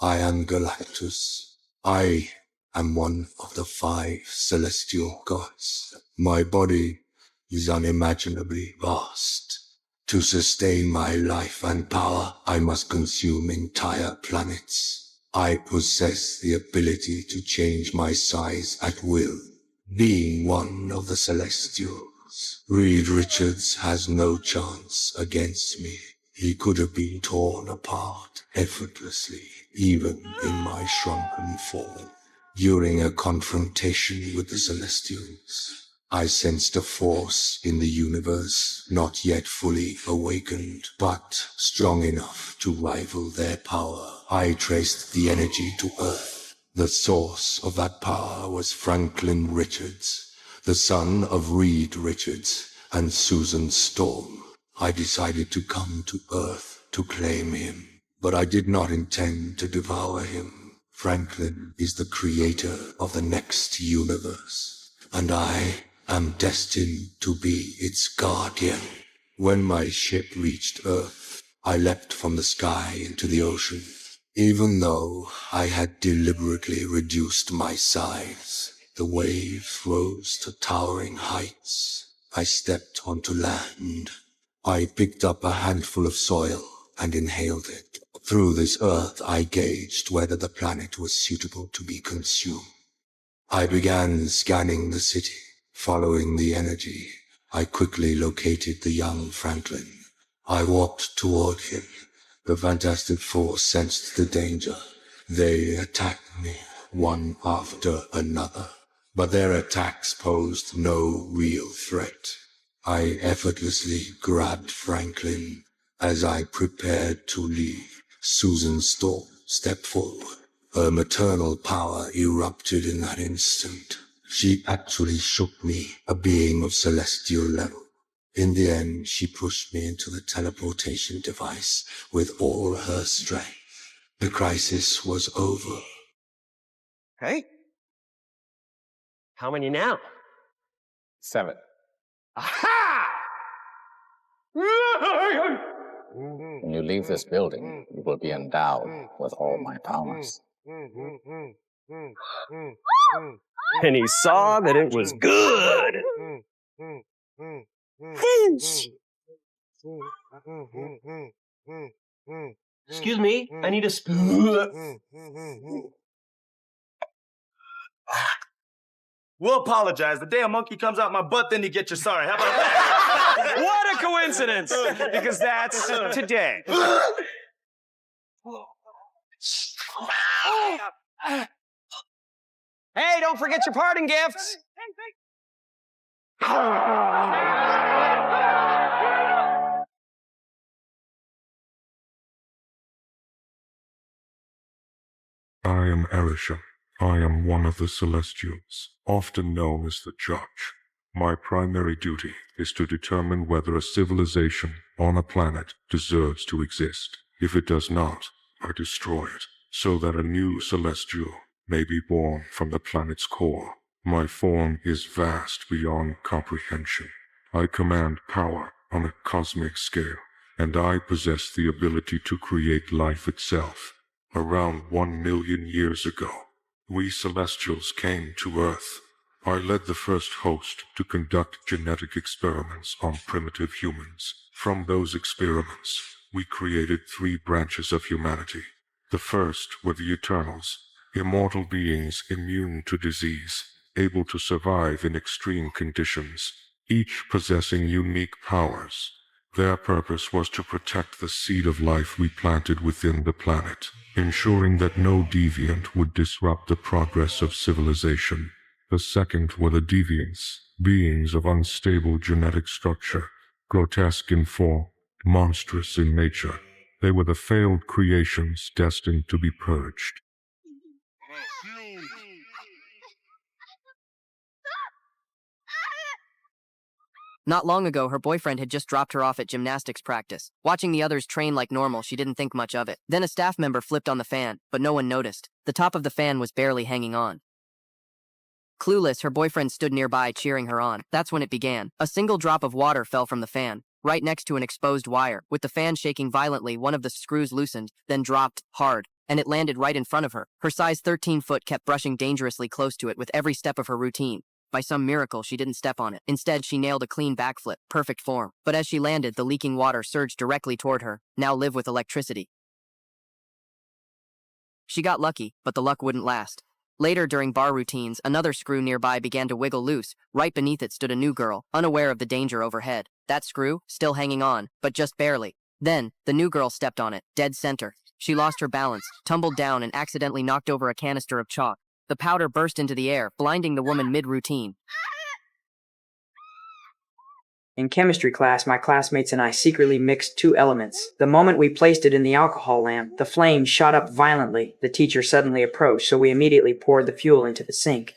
I am Galactus. I am one of the 5 celestial gods. My body is unimaginably vast. To sustain my life and power, I must consume entire planets. I possess the ability to change my size at will. Being one of the Celestials, Reed Richards has no chance against me. He could have been torn apart effortlessly, even in my shrunken form. During a confrontation with the Celestials, I sensed a force in the universe not yet fully awakened, but strong enough to rival their power. I traced the energy to Earth. The source of that power was Franklin Richards, the son of Reed Richards and Susan Storm. I decided to come to Earth to claim him, but I did not intend to devour him. Franklin is the creator of the next universe, and I am destined to be its guardian. When my ship reached Earth, I leapt from the sky into the ocean. Even though I had deliberately reduced my size, the waves rose to towering heights. I stepped onto land. I picked up a handful of soil and inhaled it. Through this earth, I gauged whether the planet was suitable to be consumed. I began scanning the city. Following the energy, I quickly located the young Franklin. I walked toward him. The Fantastic Four sensed the danger. They attacked me, one after another, but their attacks posed no real threat. I effortlessly grabbed Franklin. As I prepared to leave, Susan Storm stepped forward. Her maternal power erupted in that instant. She actually shook me, a being of celestial level. In the end, she pushed me into the teleportation device with all her strength. The crisis was over. Okay. How many now? 7. Aha! When you leave this building, you will be endowed with all my powers. And he saw that it was good. Finch! Excuse me, I need a spoon. We'll apologize. The day a monkey comes out my butt, then you get your sorry. How about that? What a coincidence! Because that's today. Hey, don't forget your parting gifts! I am Erisha. I am one of the Celestials, often known as the Judge. My primary duty is to determine whether a civilization on a planet deserves to exist. If it does not, I destroy it, so that a new Celestial may be born from the planet's core. My form is vast beyond comprehension. I command power on a cosmic scale, and I possess the ability to create life itself. Around 1 million years ago, we Celestials came to Earth. I led the first host to conduct genetic experiments on primitive humans. From those experiments, we created 3 branches of humanity. The first were the Eternals, immortal beings immune to disease, able to survive in extreme conditions, each possessing unique powers. Their purpose was to protect the seed of life we planted within the planet, ensuring that no deviant would disrupt the progress of civilization. The second were the deviants, beings of unstable genetic structure, grotesque in form, monstrous in nature. They were the failed creations destined to be purged. Not long ago, her boyfriend had just dropped her off at gymnastics practice. Watching the others train like normal, she didn't think much of it. Then a staff member flipped on the fan, but no one noticed. The top of the fan was barely hanging on. Clueless, her boyfriend stood nearby, cheering her on. That's when it began. A single drop of water fell from the fan, right next to an exposed wire. With the fan shaking violently, one of the screws loosened, then dropped hard. and it landed right in front of her. Her size 13 foot kept brushing dangerously close to it with every step of her routine. By some miracle, she didn't step on it. Instead, she nailed a clean backflip, perfect form. But as she landed, the leaking water surged directly toward her. Now live with electricity. She got lucky, but the luck wouldn't last. Later, during bar routines, another screw nearby began to wiggle loose. Right beneath it stood a new girl, unaware of the danger overhead. That screw, still hanging on, but just barely. Then, the new girl stepped on it, dead center. She lost her balance, tumbled down, and accidentally knocked over a canister of chalk. The powder burst into the air, blinding the woman mid-routine. In chemistry class, my classmates and I secretly mixed two elements. The moment we placed it in the alcohol lamp, the flame shot up violently. The teacher suddenly approached, so we immediately poured the fuel into the sink.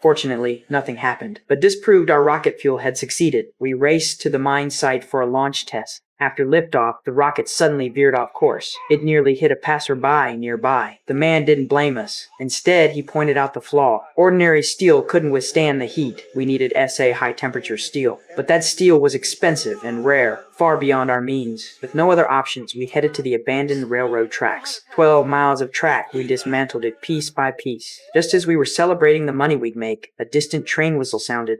Fortunately, nothing happened, but this proved our rocket fuel had succeeded. We raced to the mine site for a launch test. After liftoff, the rocket suddenly veered off course. It nearly hit a passerby nearby. The man didn't blame us. Instead, he pointed out the flaw. Ordinary steel couldn't withstand the heat. We needed SA high-temperature steel. But that steel was expensive and rare, far beyond our means. With no other options, we headed to the abandoned railroad tracks. 12 miles of track, we dismantled it piece by piece. Just as we were celebrating the money we'd make, a distant train whistle sounded.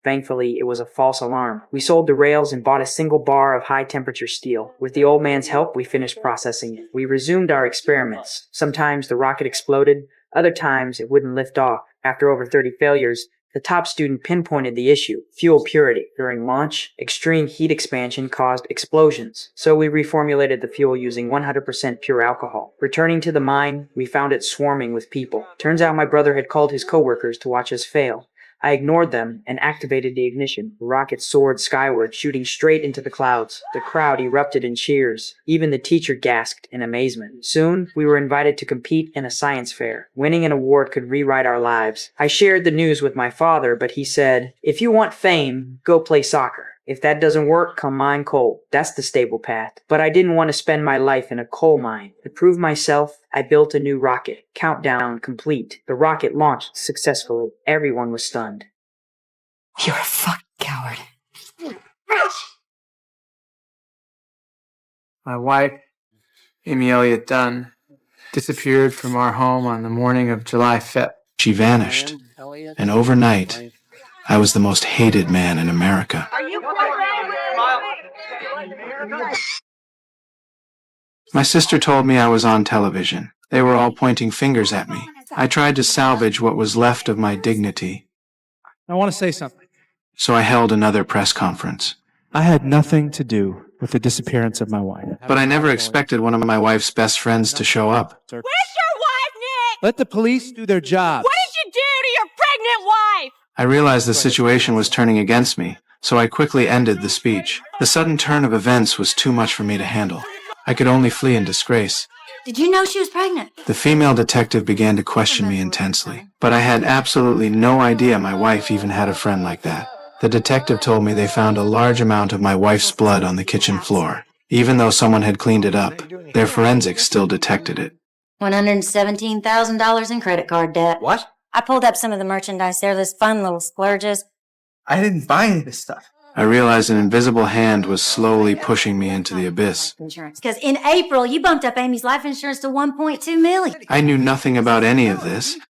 Thankfully, it was a false alarm. We sold the rails and bought a single bar of high-temperature steel. With the old man's help, we finished processing it. We resumed our experiments. Sometimes the rocket exploded, other times it wouldn't lift off. After over 30 failures, the top student pinpointed the issue: fuel purity. During launch, extreme heat expansion caused explosions, so we reformulated the fuel using 100% pure alcohol. Returning to the mine, we found it swarming with people. Turns out my brother had called his coworkers to watch us fail. I ignored them and activated the ignition. The rocket soared skyward, shooting straight into the clouds. The crowd erupted in cheers. Even the teacher gasped in amazement. Soon, we were invited to compete in a science fair. Winning an award could rewrite our lives. I shared the news with my father, but he said, "If you want fame, go play soccer. If that doesn't work, come mine coal. That's the stable path." But I didn't want to spend my life in a coal mine. To prove myself, I built a new rocket. Countdown complete. The rocket launched successfully. Everyone was stunned. You're a fucking coward. My wife, Amy Elliott Dunn, disappeared from our home on the morning of July 5th. She vanished, and overnight, I was the most hated man in America. My sister told me I was on television. They were all pointing fingers at me. I tried to salvage what was left of my dignity. I want to say something. So I held another press conference. I had nothing to do with the disappearance of my wife. But I never expected one of my wife's best friends to show up. Where's your wife, Nick? Let the police do their job. What did you do to your pregnant wife? I realized the situation was turning against me, so I quickly ended the speech. The sudden turn of events was too much for me to handle. I could only flee in disgrace. Did you know she was pregnant? The female detective began to question me intensely, but I had absolutely no idea my wife even had a friend like that. The detective told me they found a large amount of my wife's blood on the kitchen floor. Even though someone had cleaned it up, their forensics still detected it. $117,000 in credit card debt. What? I pulled up some of the merchandise there, those fun little splurges. I didn't buy any of this stuff. I realized an invisible hand was slowly pushing me into the abyss. Because in April, you bumped up Amy's life insurance to $1.2 million. I knew nothing about any of this.